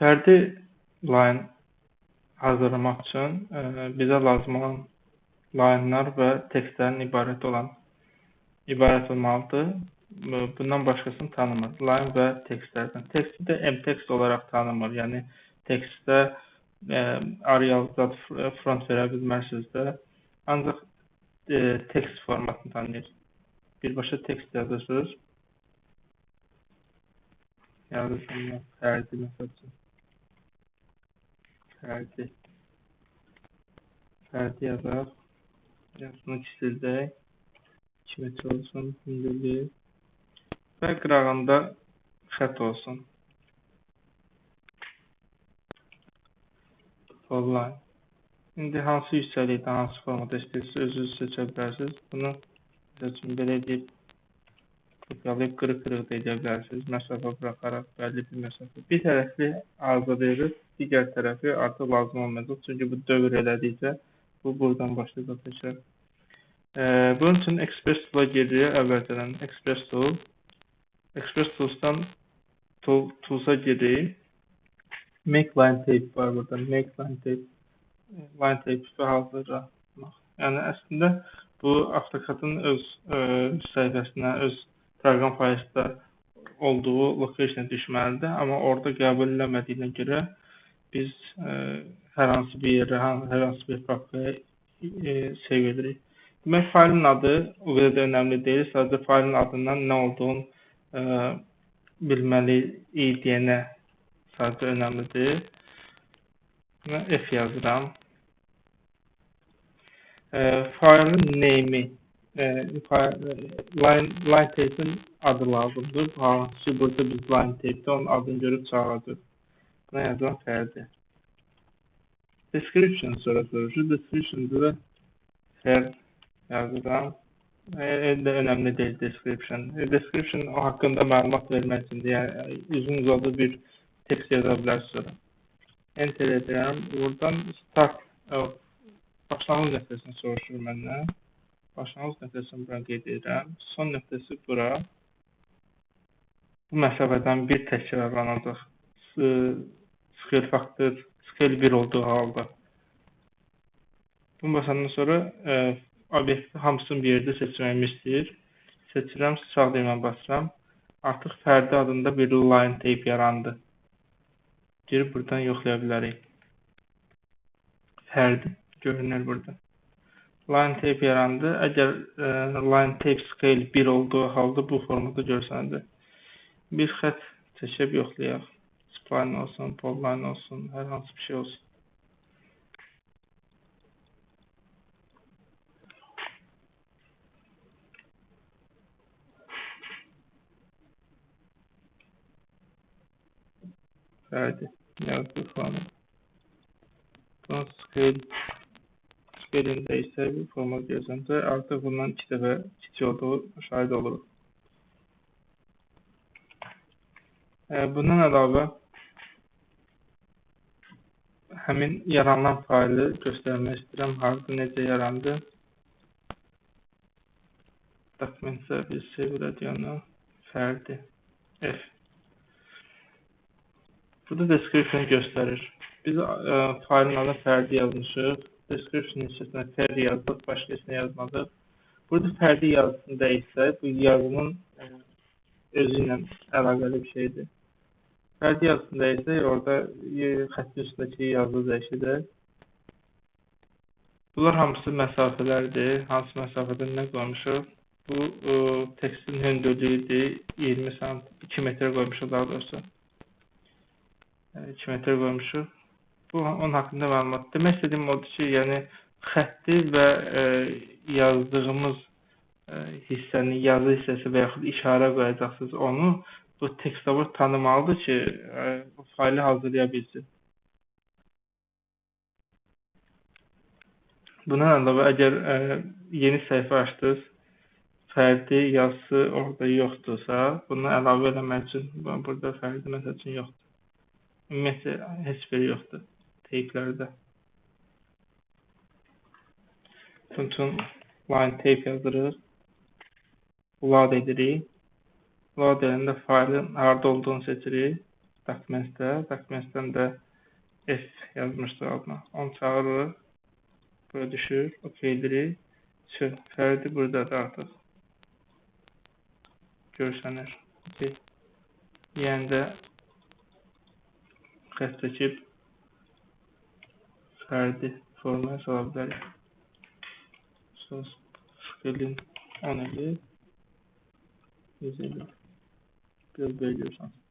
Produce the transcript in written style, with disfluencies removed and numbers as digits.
Fərdi line hazırlamaq üçün bizə lazım olan line'lar və tekstlərin ibarət olmalıdır. Bundan başqasını tanımır. Line və tekstlərdən. Teksti də mtext olaraq tanımır. Yəni tekstdə Arial zad front verə bilmərsiniz də. Ancaq tekst formatını tanıyır. Birbaşa tekst yazırsınız. Yazırsınız fərdi məsəl üçün. Fərdi yazaq. Yazını kiçildək. 2 metr olsun. Hündürlüyü. Və qırağında xət olsun. Online. İndi hansı yüksəlikdə, hansı formada istəyirsiniz, özünüz seçə bilərsiniz. Bunu belə edib, kopyalayıb qırıq-qırıq da edə bilərsiniz. Məsafə buraxaraq, bəlli bir məsafə. Bir tərəfli arıza verir, digər tərəfi artıq lazım olmayacaq. Çünki bu dövr elədikcə, bu buradan başlayacaq təkrar. Bunun üçün Express Tool'a gedirik, əvvəlcədən Express Tool. Express Tools'dan Tools'a gedirik. Make line tape var burada. Make line tape. Line tape hazırlamaq. Yəni əslində bu AutoCAD-ın öz səhifəsinə, öz proqram faylında olduğu location düşməlidir. Amma orada qəbul eləmədiyinə görə biz hər hansı bir yerə, hər hansı bir papkaya save edirik. Demək, faylın adı o qədər də önəmli deyil. Sadəcə faylın adından nə olduğunu bilməliyik deyənə sadəcə önəmlidir. Mən F yazıram. Faylın name'i, line tape'in adı lazımdır. Hansı burada biz line tape'də onun adını görüb çağıracaq. Buna yazıram fərdi. Description sonra soruşur. Description'da da fərd yazıram. Önəmli deyil description. Description o haqqında məlumat vermək üçündür. Yəni uzun uzadı bir tekst yaza bilərsiniz. Enter edirəm. Buradan start başlanğıc nöqtəsini soruşur məndən. Başlanğıc nöqtəsini bura qeyd edirəm. Son nöqtəsi bura. Bu məsafədən bir təkrarlanacaq. Scale faktor scale 1 olduğu halda. Bunu basandan sonra obyekti hamısını bir yerdə seçməyimi istəyir. Seçirəm, sağ düymə basıram. Artıq fərdi adında bir line tape yarandı. Girib buradan yoxlaya bilərik. Fərdi görünür burada. Line tape yarandı. Əgər line tape scale 1 olduğu halda bu formada görsənəcək. Bir xət çəkib yoxlayaq. Spline olsun, polyline olsun, hər hansı bir şey olsun. Fərdi yazdı format. Bunun scale-ində isə bir format görsənəcək. Artıq bundan 2 dəfə kiçik olduğu şahid oluruq. Bundan əlavə həmin yaranan faylı göstərmək istəyirəm. Harada necə yarandı. Dokumentsə bir save radionu fərdi F. Burada description göstərir. Biz faylın adına fərdi yazmışıq. Description hissəsinə fərdi yazdıq, başqa hissəsinə yazmadıq. Burada fərdi yazısında isə bu yazının özü ilə əlaqəli bir şeydir. Fərdi yazısında isə orada xəttin üstündəki yazı dəyişəcək. Bunlar hamısı məsafələrdir. Hansı məsafədən nə qoymuşuq? Bu tekstin hündürlüyüdür. 20 cm, 2 metr qoymuşuq daha doğrusu. 2 metr qoymuşuq. Bu onun haqqında məlumat. Demək istədiyim odur ki, yəni xətti və yazdığımız hissəni, yazı hissəsi və yaxud işarə qoyacaqsınız. Onu bu tekstavır tanımalıdır ki, bu faylı hazırlaya bilsin. Bundan əlavə, əgər yeni səhifə açdınız, fərdi yazısı orada yoxdursa, bunu əlavə eləmək üçün burada fərdi məsəl üçün yoxdur. Ümumiyyətlə, heç biri yoxdur teyplərdə. Bütün line tape yazırıq. Load edirik. Load edəndə faylın harada olduğunu seçirik. Documents'dən də F yazmışdır adına. Onu çağırırıq. Buraya düşür. OK deyirik. Fərdi buradadır artıq. Görsənir. OK. Yəni də xətt çəkib fərdi formaya sala bilərik. Scaling 10 edir. 100 edir. Biraz belə görsən.